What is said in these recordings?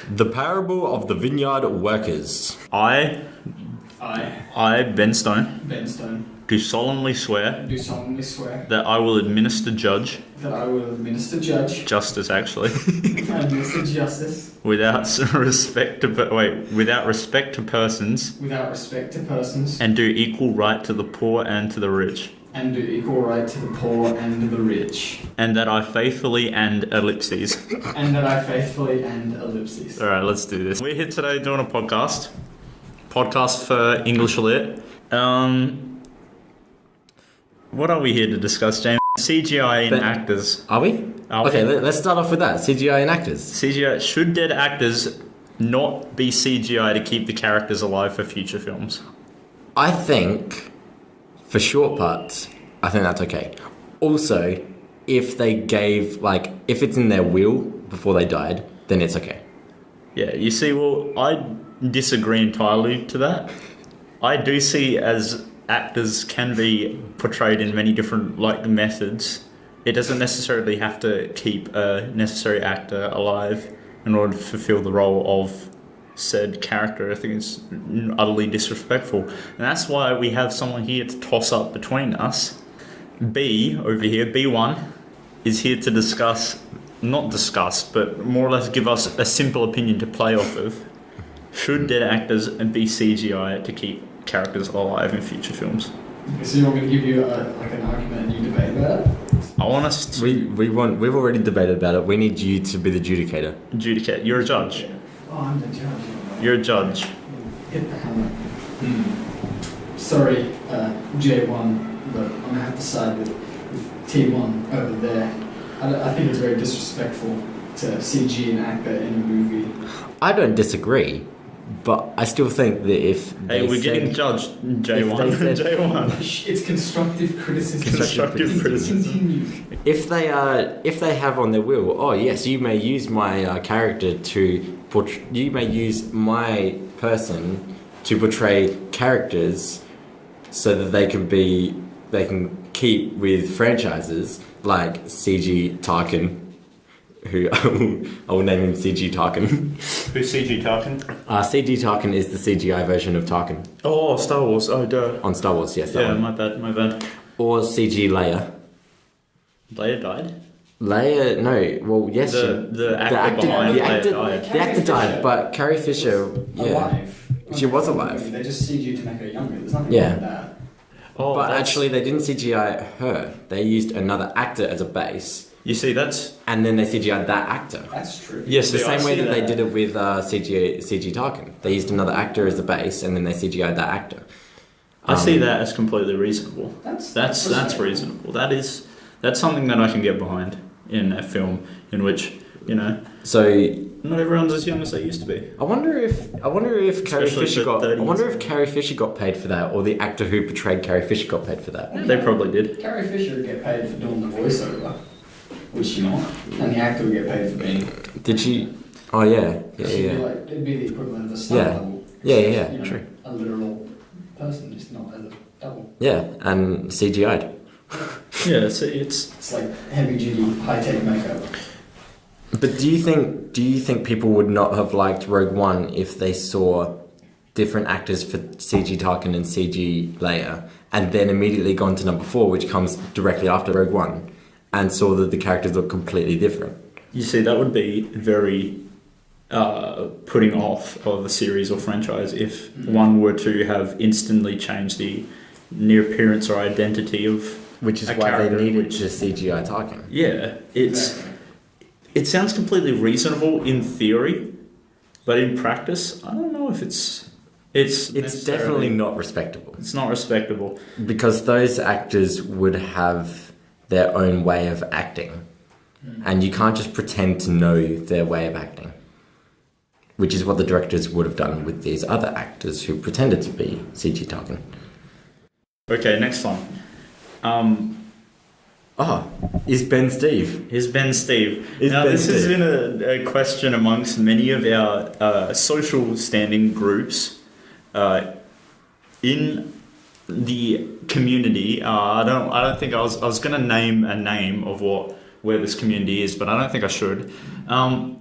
The Parable of the Vineyard Workers. I, Ben Stone, Ben Stone, do solemnly swear do solemnly swear that I will administer that I will administer justice actually, administer justice without respect to persons, without respect to persons, and do equal right to the poor and to the rich. and do equal right to the poor and to the rich. And that I faithfully and ellipses. And that I faithfully and ellipses. Alright, let's do this. We're here today doing a podcast. Podcast for English Lit. What are we here to discuss, James? CGI in actors. Are we? Okay, let's start off with that. CGI in actors. CGI. Should dead actors not be CGI to keep the characters alive for future films? I think, for short parts, I think that's okay. Also, if they gave, if it's in their will before they died, then it's okay. Yeah, you see, well, I disagree entirely to that. I do see as actors can be portrayed in many different methods. It doesn't necessarily have to keep a necessary actor alive in order to fulfill the role of said character. I think it's utterly disrespectful, and that's why we have someone here to toss up between us. B over here, B1, is here to but more or less give us a simple opinion to play off of. Should dead actors be CGI to keep characters alive in future films? So you want me to give you an argument and you debate about it? I want us to We've already debated about it. We need you to be the adjudicator. adjudicate. You're a judge. Oh, I'm the judge. You're a judge. Hit the hammer. Sorry, J1, but I'm going to have to side with T1 over there. I think it's very disrespectful to CG an actor in a movie. I don't disagree, but I still think that if they Hey, we're getting judged, J1. if they said- J1. It's constructive criticism. Constructive criticism. Continue. if they have on their will, oh yes, you may use my character to you may use my person to portray characters so that they can keep with franchises like CG Tarkin, who I will name him CG Tarkin. Who's CG Tarkin? CG Tarkin is the CGI version of Tarkin. Oh, Star Wars. Oh, duh. On Star Wars, yes. Yeah, my bad. Or CG Leia. Leia died? Leia, no, well, yes. The actor behind Leia died. The actor died, but Carrie Fisher, Alive. She was alive. They just CG to make her younger. There's nothing Yeah. wrong with that. Oh, but actually they didn't CGI her. They used another actor as a base, you see, that's... and then they CGI'd that actor. That's true. Yes, The same way that they did it with CG Tarkin. They used another actor as a base, and then they CGI'd that actor. I see that as completely reasonable. That's reasonable. That's something that I can get behind in a film in which, So not everyone's as young as they used to be. I wonder if Carrie Especially Fisher for 30s. Carrie Fisher got paid for that, or the actor who portrayed Carrie Fisher got paid for that. They probably did. Carrie Fisher would get paid for doing the voiceover, which you know, and the actor would get paid for being. Did she? Oh yeah. It'd be the equivalent of a stunt double. Yeah, You know, true. A literal person, just not as a double. Yeah, and CGI'd. Yeah, it's It's like heavy duty, high tech makeup. But do you think people would not have liked Rogue One if they saw different actors for CG Tarkin and CG Leia, and then immediately gone to number 4, which comes directly after Rogue One, and saw that the characters look completely different? You see, that would be very putting off of a series or franchise if one were to have instantly changed the near appearance or identity of Which is a why they character, needed to CGI Tarkin. Yeah, Exactly. it sounds completely reasonable in theory, but in practice, I don't know if it's definitely not respectable. It's not respectable. Because those actors would have their own way of acting. And you can't just pretend to know their way of acting. Which is what the directors would have done with these other actors who pretended to be CG Tarkin. Okay, next one. Is Ben Steve? Is Ben Steve. Is now, Ben this has Steve. been a question amongst many of our social standing groups in the community. I don't think I was going to name a name of what where this community is, but I don't think I should.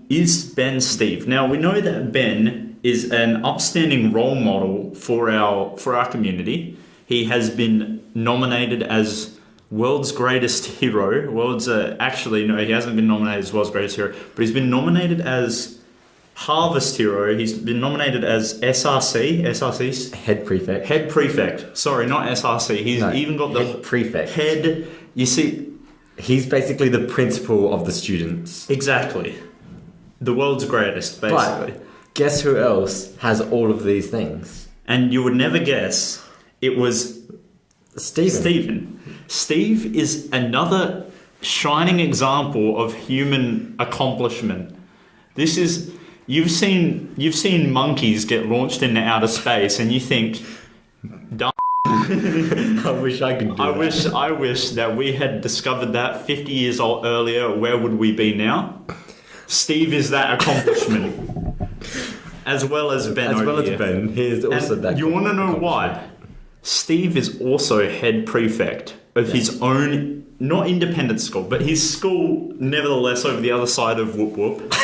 Is Ben Steve? Now, we know that Ben is an upstanding role model for our community. He has been nominated as World's Greatest Hero. Actually, no, he hasn't been nominated as World's Greatest Hero, but he's been nominated as Harvest Hero. He's been nominated as SRC's Head prefect. Head Prefect. Sorry, not SRC. He's even got the head prefect. Head. You see, he's basically the principal of the students. exactly. The world's greatest, basically. But guess who else has all of these things? And you would never guess it was Stephen. Steve is another shining example of human accomplishment. This is you've seen monkeys get launched into outer space, and you think, dumb. I wish I could do that. I wish that we had discovered that 50 years earlier. Where would we be now? Steve is that accomplishment, as well as Ben. As well here. as Ben, he is also And that. you want to know why? Steve is also head prefect of his own, not independent school, but his school, nevertheless, over the other side of Whoop Whoop.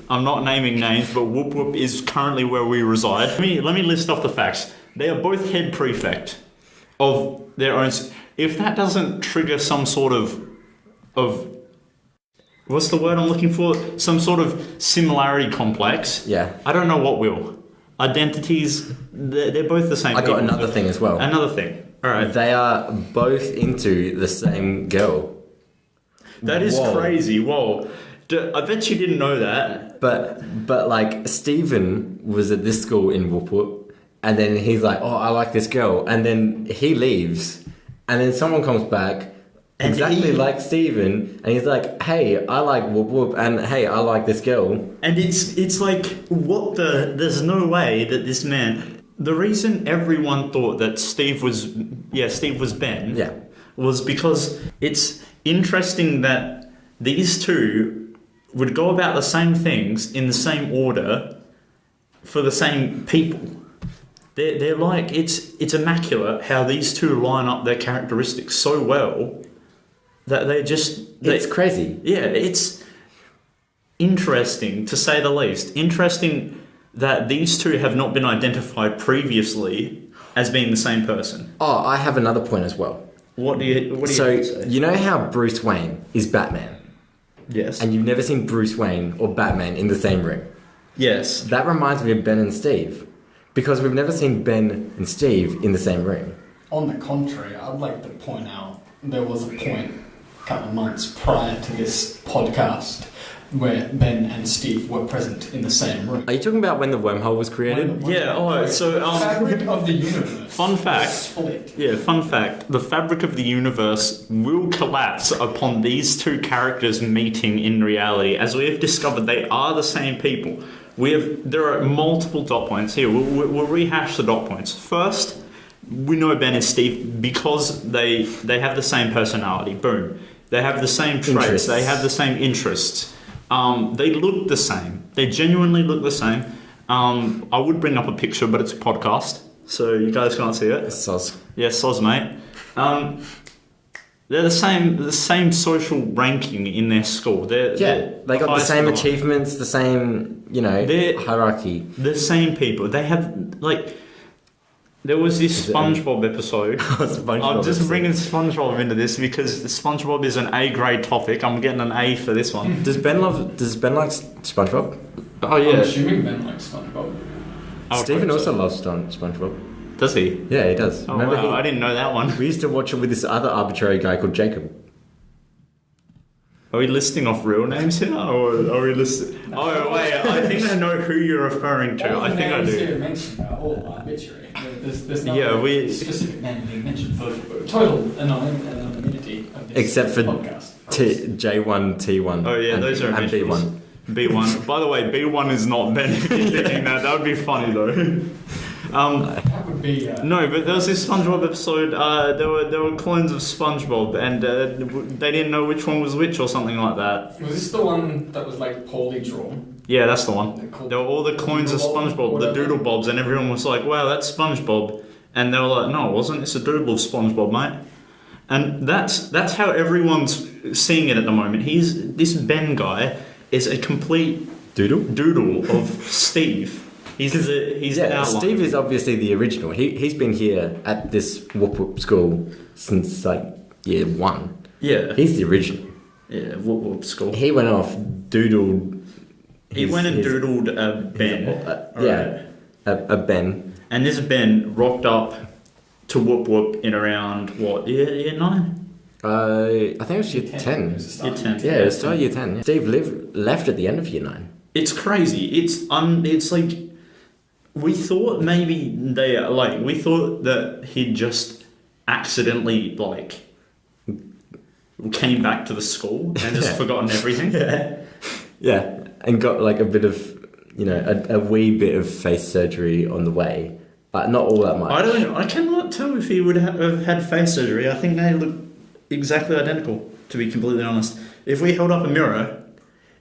I'm not naming names, but Whoop Whoop is currently where we reside. Let me list off the facts. They are both head prefect of their own. If that doesn't trigger some sort of what's the word I'm looking for? Some sort of similarity complex. Yeah. I don't know what will. Identities, they're both the same. I got another thing as well. Another thing. All right. They are both into the same girl. That is Whoa. crazy. Whoa. I bet you didn't know that. But like Stephen was at this school in Whoop Whoop, and then he's like, oh, I like this girl, and then he leaves, and then someone comes back And exactly he- like Stephen, and he's like, hey, I like Whoop Whoop, and hey, I like this girl. And it's like, what the... There's no way that this man... The reason everyone thought that Steve was Ben Yeah. was because it's interesting that these two would go about the same things in the same order for the same people. They're like, it's immaculate how these two line up their characteristics so well that It's crazy. yeah, it's interesting to say the least. Interesting that these two have not been identified previously as being the same person. Oh, I have another point as well. What do you have to So, say? you know how Bruce Wayne is Batman, Yes. and you've never seen Bruce Wayne or Batman in the same room? Yes. That reminds me of Ben and Steve, because we've never seen Ben and Steve in the same room. On the contrary, I'd like to point out there was a point a couple of months prior to this podcast where Ben and Steve were present in the same room. Are you talking about when the wormhole was created? Yeah, oh, so, the fabric of the universe. Fun fact. Split. Yeah, fun fact. The fabric of the universe will collapse upon these two characters meeting in reality. As we have discovered, they are the same people. There are multiple dot points here. We'll rehash the dot points. First, we know Ben and Steve because they have the same personality. Boom. They have the same traits. Interests. They have the same interests. They look the same. They genuinely look the same. I would bring up a picture, but it's a podcast, so you guys can't see it. Soz. Yeah, soz, mate. They're the same social ranking in their school. They're They got the highest same in life. achievements, the same, They're- hierarchy. The same people. They have, like... There was this Is it SpongeBob episode. SpongeBob I'm just episode. bringing SpongeBob into this because SpongeBob is an A-grade topic. I'm getting an A for this one. Does Ben like SpongeBob? Oh, I'm yeah. assuming Ben likes SpongeBob. Stephen also loves SpongeBob. Does he? Yeah, he does. Oh, Remember, wow. I didn't know that one. we used to watch it with this other arbitrary guy called Jacob. Are we listing off real names here, or are we listing? Oh wait, I think I know who you're referring to. All I the think I names do. here mentioned are all arbitrary. There's no Yeah, we- specific name being mentioned for total anonymity of this Except for podcast. J1, T1. Oh yeah, and, those are and initials. B1. B1. By the way, B1 is not Ben. If you're thinking that, that would be funny though. That would be. No, but there was this SpongeBob episode. There were clones of SpongeBob, and they didn't know which one was which, or something like that. Was this the one that was like poorly drawn? Yeah, that's the one. They're called There were all the clones of Doodlebob, SpongeBob, the whatever. Doodle Bobs, and everyone was like, "Wow, that's SpongeBob," and they were like, "No, it wasn't. It's a doodle of SpongeBob, mate." And that's how everyone's seeing it at the moment. This Ben guy is a complete doodle of Steve. He's outlined. Steve is obviously the original. He's been here at this Whoop Whoop school since like year 1. Yeah. He's the original. Yeah, Whoop Whoop school. He went off, doodled. Doodled a Ben. A Ben. And this Ben rocked up to Whoop Whoop in around, what, year 9? I think it was year 10. Year 10. Yeah, it was still year 10. Steve left at the end of year 9. It's crazy. It's like, we thought maybe we thought that he'd just accidentally, like, came back to the school and just forgotten everything. Yeah, and got like a bit of, a wee bit of face surgery on the way, but not all that much. I cannot tell if he would have had face surgery. I think they look exactly identical, to be completely honest. If we held up a mirror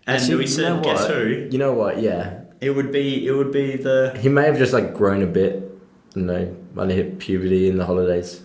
and we said, guess who? You know what, yeah. It would be the... He may have just like grown a bit, when he hit puberty in the holidays.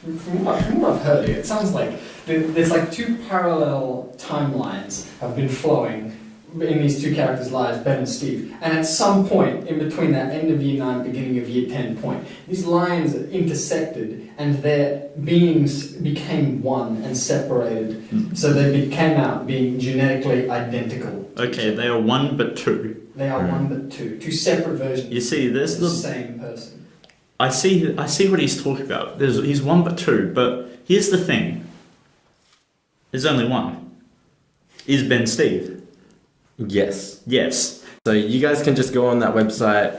From what I've heard, it sounds like there's like 2 parallel timelines have been flowing in these 2 characters' lives, Ben and Steve. And at some point in between that end of year 9, beginning of year 10 point, these lines intersected and their beings became one and separated. So they came out being genetically identical. Okay, they are one but two. They are one but two. 2 separate versions. You see, there's of the same person. I see what he's talking about. He's one but two, but here's the thing. There's only one. Is Ben Steve? Yes. Yes. So you guys can just go on that website.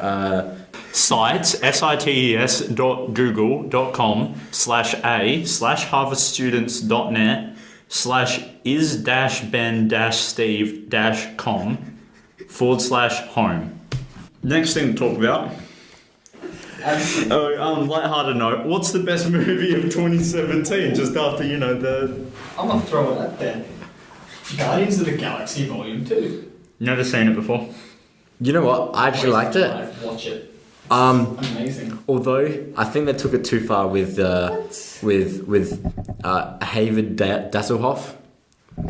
Sites, sites.google.com/a/harvard-students.net/is-ben-steve-com/home. Next thing to talk about. Lighthearted note. What's the best movie of 2017? Just after, the... I'm going to throw it out there. Guardians of the Galaxy Volume 2. Never seen it before. You know what? I actually liked it. Watch it. Amazing. Although I think they took it too far with Havid Dasselhoff.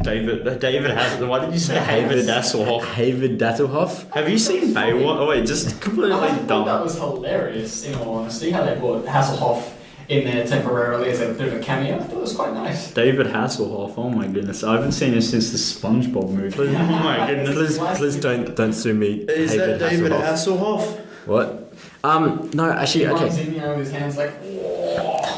David Hasselhoff. Why did you say David Hasselhoff? David Hasselhoff. Have you seen Baywatch? Oh wait, just completely dumb. That was hilarious, in all honesty, how they brought Hasselhoff in there temporarily as a bit of a cameo. I thought it was quite nice. David Hasselhoff. Oh my goodness, I haven't seen him since the SpongeBob movie. Oh my goodness. Please don't sue me. Is that David Hasselhoff? What? No, actually, okay. He runs in, with his hands like.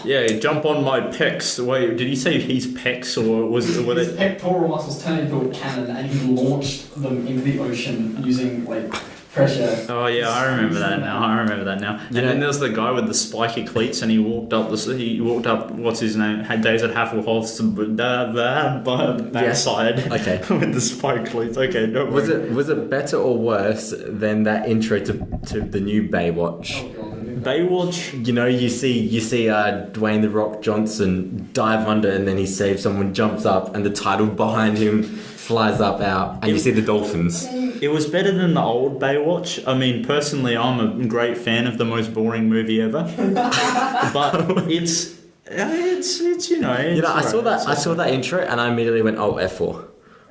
Yeah, jump on my pecs. Wait, did he say his pecs or was it? His pectoral muscles turned into a cannon and he launched them into the ocean using pressure. Oh yeah, I remember that now. And then there's the guy with the spiky cleats, and he walked up. What's his name? Had David Hasselhoff's backside. Yeah. Okay. With the spike cleats. Okay, don't worry. Was it better or worse than that intro to the new Baywatch? Oh, God. Baywatch. You see Dwayne the Rock Johnson dive under, and then he saves someone, jumps up, and the title behind him flies out, and you see the dolphins. It was better than the old Baywatch. I mean, personally, I'm a great fan of the most boring movie ever. But it's I saw that intro, and I immediately went, oh, F4.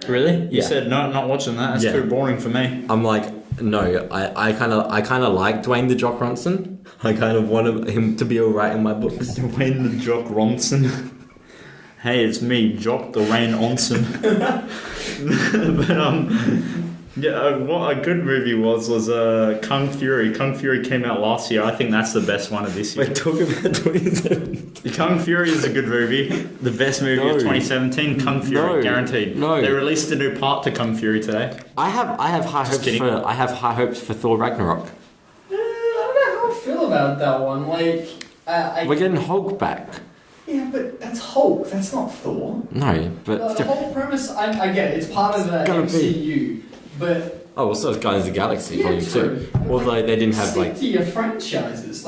Really? You said no, not watching that. It's too boring for me. I'm like, no, I kind of like Dwayne the Jock Ronson. I kind of wanted him to be alright in my books. Dwayne the Jock Ronson. Hey, it's me, Jock Dwayne Onson. But what a good movie was Kung Fury. Kung Fury came out last year. I think that's the best one of this year. We're talking about 2017. Kung Fury is a good movie. The best movie of 2017, Kung Fury, guaranteed. No. They released a new part to Kung Fury today. I have high hopes for Thor Ragnarok. I don't know how I feel about that one. We're getting Hulk back. Yeah, but that's Hulk. That's not Thor. No, but the whole premise, I get it. It's part of the MCU. But so is Guardians of the Galaxy Volume 2. Although they didn't have stick to your franchises.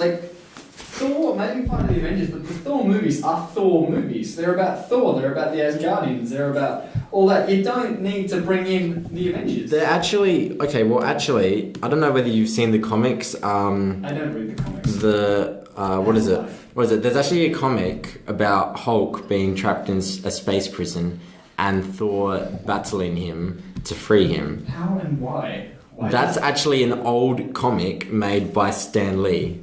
Thor may be part of the Avengers, but the Thor movies are Thor movies. They're about Thor. They're about the Asgardians. They're about all that. You don't need to bring in the Avengers. They're actually I don't know whether you've seen the comics. I don't read the comics. What is it? what is it? There's actually a comic about Hulk being trapped in a space prison and Thor battling him to free him. How and why? That's actually an old comic made by Stan Lee.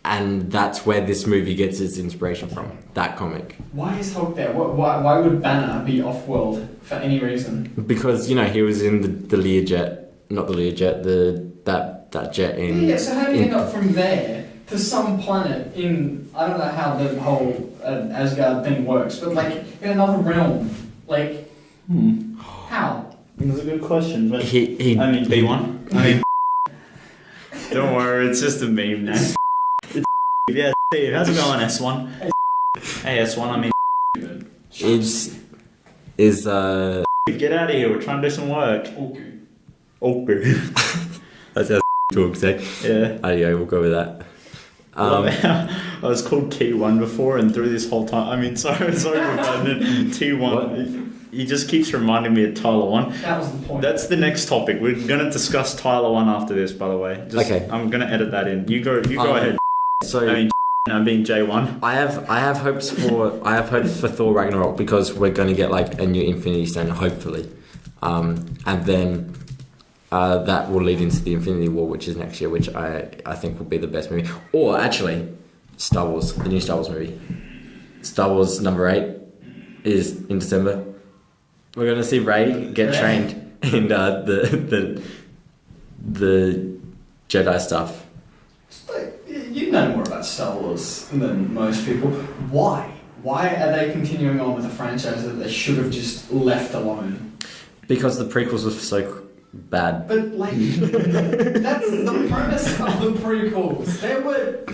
And that's where this movie gets its inspiration from. That comic. Why is Hulk there? Why would Banner be off-world for any reason? Because, he was in the Learjet. Not the Learjet, that jet in... Yeah, so how do you end up from there to some planet in... I don't know how the whole Asgard thing works, but in another realm. How? That's a good question, but... B1. Don't worry, it's just a meme now. Yeah, Steve, how's it going, S1? Hey, S1, Get out of here, we're trying to do some work. Okay. That's how talks, eh? Yeah. Yeah, we'll go with that. I was called T1 before, and through this whole time, sorry for T1. What? He just keeps reminding me of Tyler 1. That was the point. That's the next topic. We're going to discuss Tyler 1 after this, by the way. Okay. I'm going to edit that in. You go ahead. So I'm being J1. I have hopes for Thor Ragnarok because we're going to get a new Infinity Stone, hopefully, and then that will lead into the Infinity War, which is next year, which I think will be the best movie. Or actually, Star Wars, the new Star Wars movie, Star Wars number 8 is in December. We're going to see Rey get trained in the Jedi stuff. You know more about Star Wars than most people. Why? Why are they continuing on with a franchise that they should have just left alone? Because the prequels were so bad. But that's the premise of the prequels. They were,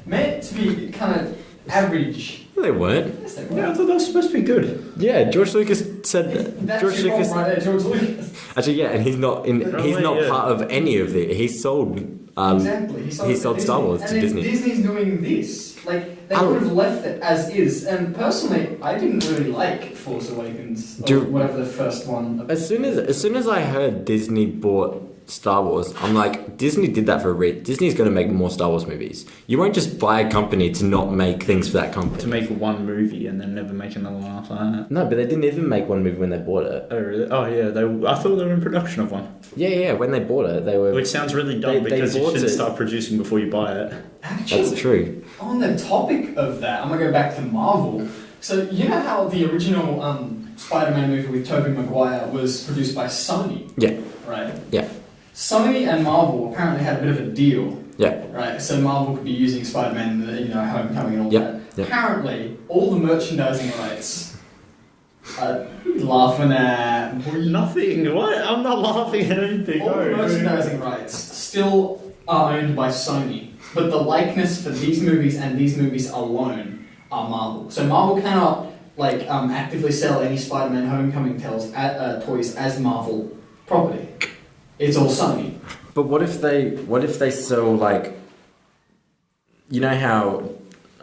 meant to be kind of average. They weren't. Yes, they were. Yeah, I thought that was supposed to be good. Yeah, George Lucas said. That's George your Lucas. fault right there, George Lucas. Actually, yeah, and he's not part of any of the. He sold. Exactly. He sold Star Wars to Disney. Disney's doing this. They could have left it as is. And personally, I didn't really like Force Awakens or whatever the first one. As soon as I heard Disney bought Star Wars, I'm like, Disney did that for a reason. Disney's going to make more Star Wars movies. You won't just buy a company to not make things for that company. To make one movie and then never make another one after that. No, but they didn't even make one movie when they bought it. Oh, really? Oh, yeah. I thought they were in production of one. Yeah. When they bought it, they were. Which sounds really dumb because you shouldn't start producing before you buy it. Actually, that's true. On the topic of that, I'm going to go back to Marvel. So, you know how the original Spider-Man movie with Tobey Maguire was produced by Sony? Yeah. Right? Yeah. Sony and Marvel apparently had a bit of a deal. Yeah. Right? So Marvel could be using Spider-Man in the, Homecoming and all that. Yep. Apparently, all the merchandising rights laughing at... Nothing. What? I'm not laughing at anything. All the merchandising rights still are owned by Sony. But the likeness for these movies and these movies alone are Marvel. So Marvel cannot actively sell any Spider-Man Homecoming toys as Marvel property. It's all Sony. But what if they sell you know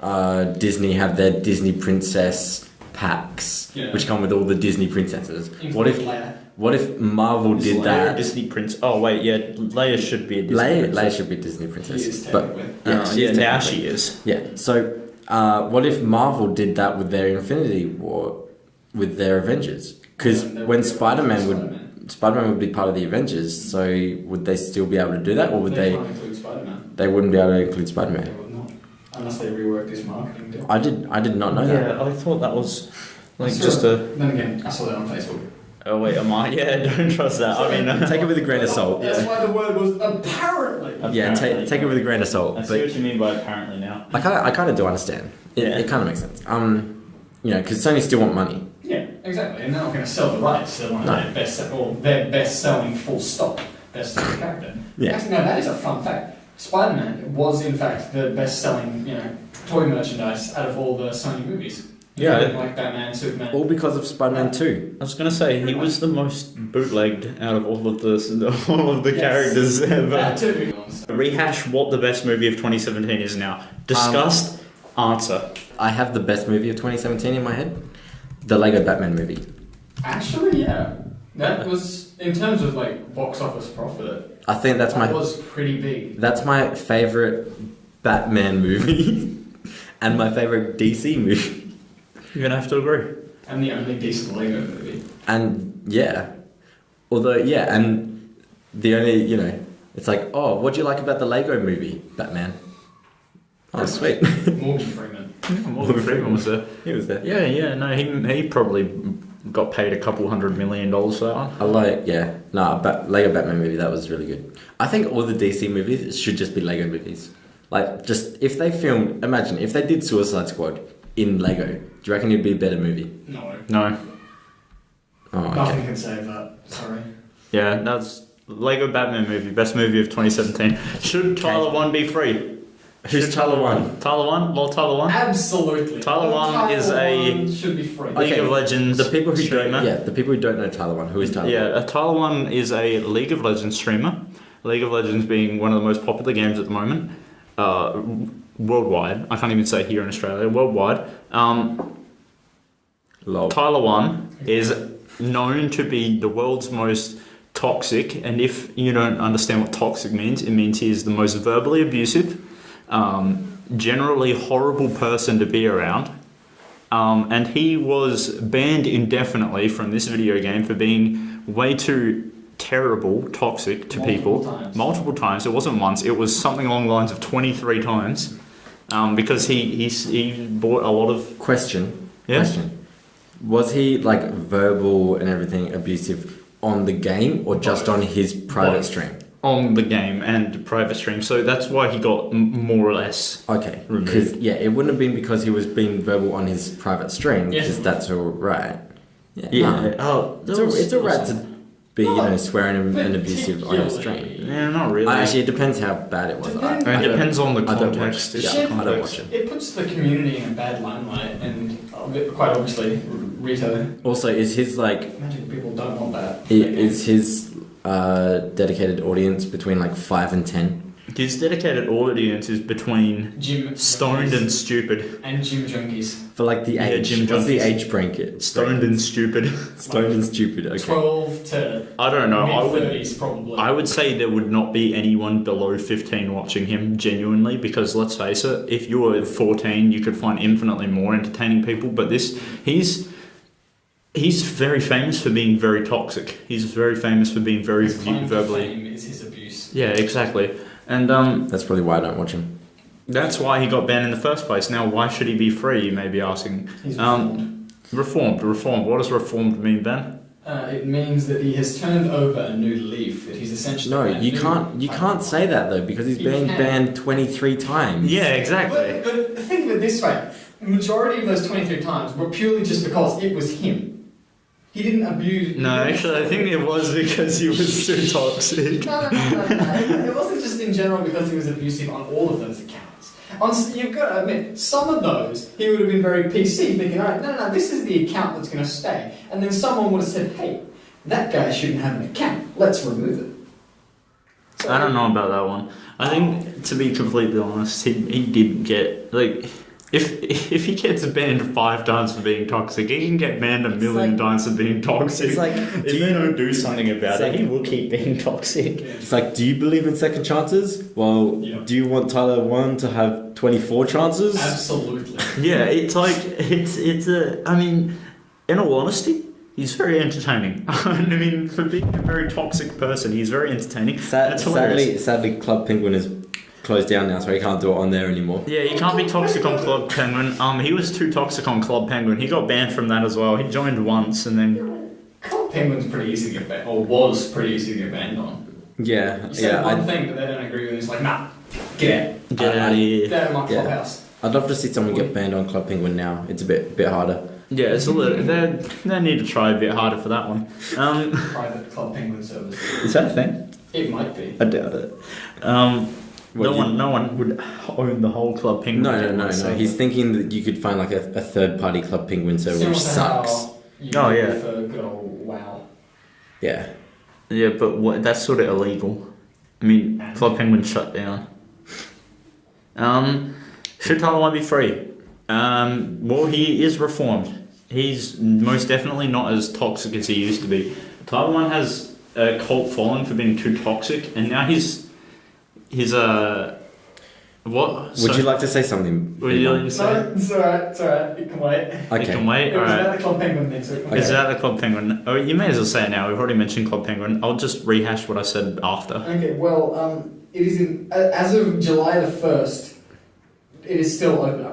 how Disney have their Disney Princess packs, which come with all the Disney princesses. What if Marvel did that? Disney Prince. Oh wait, yeah, Leia should be a Disney princess. Leia should be a Disney princess. Now she is. Yeah. So what if Marvel did that with their Infinity War, with their Avengers? Because when Spider-Man would be part of the Avengers, so would they still be able to do that, or would they? Can't include Spider-Man. They wouldn't be able to include Spider-Man. They would not, unless they rework this marketing deal. I did not know that. Yeah, I thought that was Then again, I saw that on Facebook. Oh wait, am I? Yeah, don't trust that. Take it with a grain of salt. That's why the word was apparently. Yeah, take it with a grain of salt. I see what you mean by apparently now. I kind of do understand. It kind of makes sense. Because Sony still want money. Yeah, exactly, and they're not going to sell the rights to one of their best-selling full stop best-selling character. Yeah. Actually, no, that is a fun fact. Spider-Man was in fact the best-selling, toy merchandise out of all the Sony movies. Yeah, like Batman, Superman. All because of Spider-Man 2. I was gonna say he was the most bootlegged out of all of the characters ever. That too. Rehash what the best movie of 2017 is now. Discussed. Answer. I have the best movie of 2017 in my head. The Lego Batman movie. Actually, yeah. That was, in terms of box office profit, I think that was pretty big. That's my favourite Batman movie. and my favorite DC movie. You're gonna have to agree. And the only decent Lego movie. And yeah, although yeah, and the only it's like, oh, what do you like about the Lego movie, Batman? Oh, sweet. Morgan Freeman. Yeah, Morgan Freeman was there. He was there. Yeah. No, he probably got paid $200 million for that one. I like, yeah. No, but Lego Batman movie, that was really good. I think all the DC movies should just be Lego movies. Like, just, if they filmed, imagine, if they did Suicide Squad in Lego, do you reckon it'd be a better movie? No. Oh, okay. Nothing can save that. Sorry. Yeah, that's Lego Batman movie, best movie of 2017. Should Tyler 1 be free? Who's Tyler 1? Tyler 1? Lord Tyler 1? Absolutely. Tyler 1 is a should be free. League of Legends The people who streamer. don't, yeah, the people who don't know Tyler 1, who is Tyler 1? Yeah, Tyler 1 is a League of Legends streamer. League of Legends being one of the most popular games at the moment, worldwide. I can't even say here in Australia, worldwide. Lol. Tyler 1 is known to be the world's most toxic, and if you don't understand what toxic means, it means he is the most verbally abusive, generally horrible person to be around. And he was banned indefinitely from this video game for being way too terrible, toxic to people. Multiple times. It wasn't once. It was something along the lines of 23 times. Because he bought a lot of... Question. Yeah? Question. Was he, like, verbal and everything abusive on the game or just on his private stream? On the game and private stream. So that's why he got more or less... Okay. Because, yeah, it wouldn't have been because he was being verbal on his private stream, because that's all right. Yeah. No. It's all right to be, swearing and abusive on your stream. Yeah, not really. Actually, it depends how bad it was. It depends on the I don't context. watch. Yeah, I don't watch it. It puts the community in a bad limelight, and quite obviously, Rito. Also, is his, like... Imagine people don't want that. Is his dedicated audience between, like, 5 and 10? His dedicated audience is between Gym stoned and stupid. And gym junkies. For, like, the age. gym What's the junkies. age bracket? Stoned and stupid. Stoned and stupid, okay. 12 to I don't know. mid-30s probably. I would say there would not be anyone below 15 watching him genuinely, because let's face it, if you were 14, you could find infinitely more entertaining people. But he's very famous for being very toxic. He's very famous for being very His claim to verbally. fame is his abuse. Yeah, exactly. And That's probably why I don't watch him. that's why he got banned in the first place. Now, why should he be free? You may be asking. He's reformed. Reformed. What does reformed mean, Ben? It means that he has turned over a new leaf. That he's essentially. No, a you new can't say that though, because he's You been can. banned 23 times. Yeah, exactly. But think of it this way: the majority of those 23 times were purely just because it was him. He didn't abuse. No, actually, I think it was because he was too toxic. No. It wasn't just in general because he was abusive on all of those accounts. You've got to admit, some of those he would have been very PC, thinking, all right, no, this is the account that's going to stay. And then someone would have said, hey, that guy shouldn't have an account. Let's remove it. So, I don't know about that one. I think, to be completely honest, he didn't get, like... If he gets banned 5 times for being toxic, he can get banned 1,000,000 times for being toxic. It's like, if they don't do something about it, he will keep being toxic. It's like, do you believe in second chances? Well, do you want Tyler 1 to have 24 chances? Absolutely. Yeah, it's like, I mean, in all honesty, he's very entertaining. I mean, for being a very toxic person, he's very entertaining. That's hilarious. Sadly, Club Penguin is closed down now, so he can't do it on there anymore. Yeah, you can't be toxic on Club Penguin. He was too toxic on Club Penguin. He got banned from that as well. He joined once and then... Club Penguin's pretty easy to get banned, or was pretty easy to get banned on. Yeah, You say one thing that they don't agree with, it's like, nah, get out. Get out of here. Get out of my clubhouse. I'd love to see someone get banned on Club Penguin now. It's a bit harder. Yeah, it's a little... They need to try a bit harder for that one. Private Club Penguin service. Is that a thing? It might be. I doubt it. No one would own the whole Club Penguin. No. He's thinking that you could find like a third-party Club Penguin server, which sucks. For good old WoW. Yeah. Yeah, but that's sort of illegal. I mean, Club Penguin shut down. Should Tyler 1 be free? Well, he is reformed. He's most definitely not as toxic as he used to be. Tyler 1 has a cult following for being too toxic, and now his What? Would you like to say something? Would you like to say? No, it's alright, it can wait. It Okay. can wait. It was Alright. about the Club Penguin thing, so it can It's wait. about the Club Penguin. Oh, you may as well say it now. We've already mentioned Club Penguin. I'll just rehash what I said after. Okay, well, it is as of July the 1st, it is still open.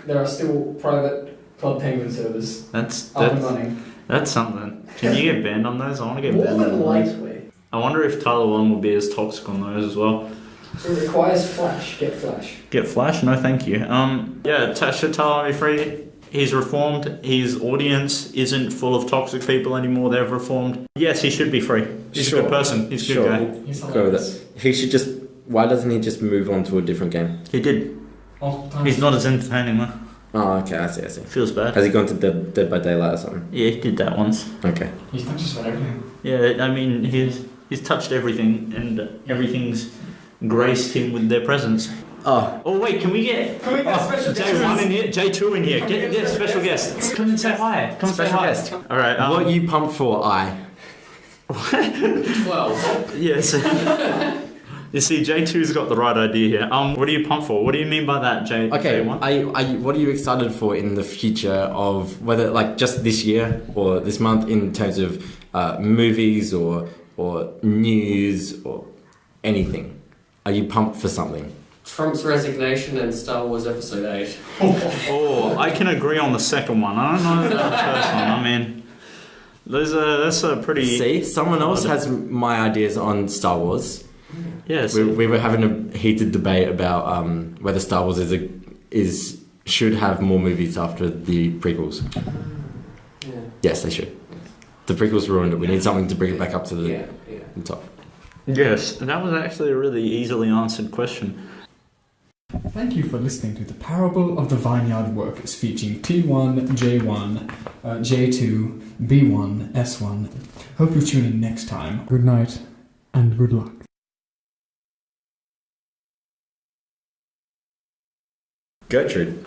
There are still private Club Penguin servers That's up and running. that's something. Can you get banned on those? I want to get More banned on than those. likely, I wonder if Tyler One will be as toxic on those as well. it requires Flash. Get Flash. Get Flash? No, thank you. Should Tyler be free? He's reformed. His audience isn't full of toxic people anymore. They've reformed. Yes, he should be free. He's Sure. a good person. He's a Sure. good guy. He's Go with hilarious. that. He should just. Why doesn't he just move on to a different game? He did. Multiple times. He's not as entertaining though. Oh, okay. I see. Feels bad. Has he gone to Dead by Daylight or something? Yeah, he did that once. Okay. He's done just about everything. Yeah, I mean, he's touched everything, and everything's graced him with their presence. Oh wait, can we get special J1 in here, J2 in here? Get a special guest. Come and say hi. Come Special say hi. guest. All right. What you pumped for? I. 12. Yes. You see, J2's got the right idea here. What are you pumped for? What do you mean by that, Okay. J1? What are you excited for in the future of whether like just this year or this month in terms of movies or news or anything? Are you pumped for something? Trump's resignation and Star Wars Episode 8. Oh, I can agree on the second one. I don't know about the first one. I mean, that's a pretty. See, someone else has my ideas on Star Wars. Yes. We were having a heated debate about whether Star Wars should have more movies after the prequels. Yeah. Yes, they should. The prequels ruined it. We need something to bring it back up to Yeah. the top. Yes, that was actually a really easily answered question. Thank you for listening to the Parable of the Vineyard Workers, featuring T1, J1, J2, B1, S1. Hope you tune in next time. Good night and good luck. Gertrude.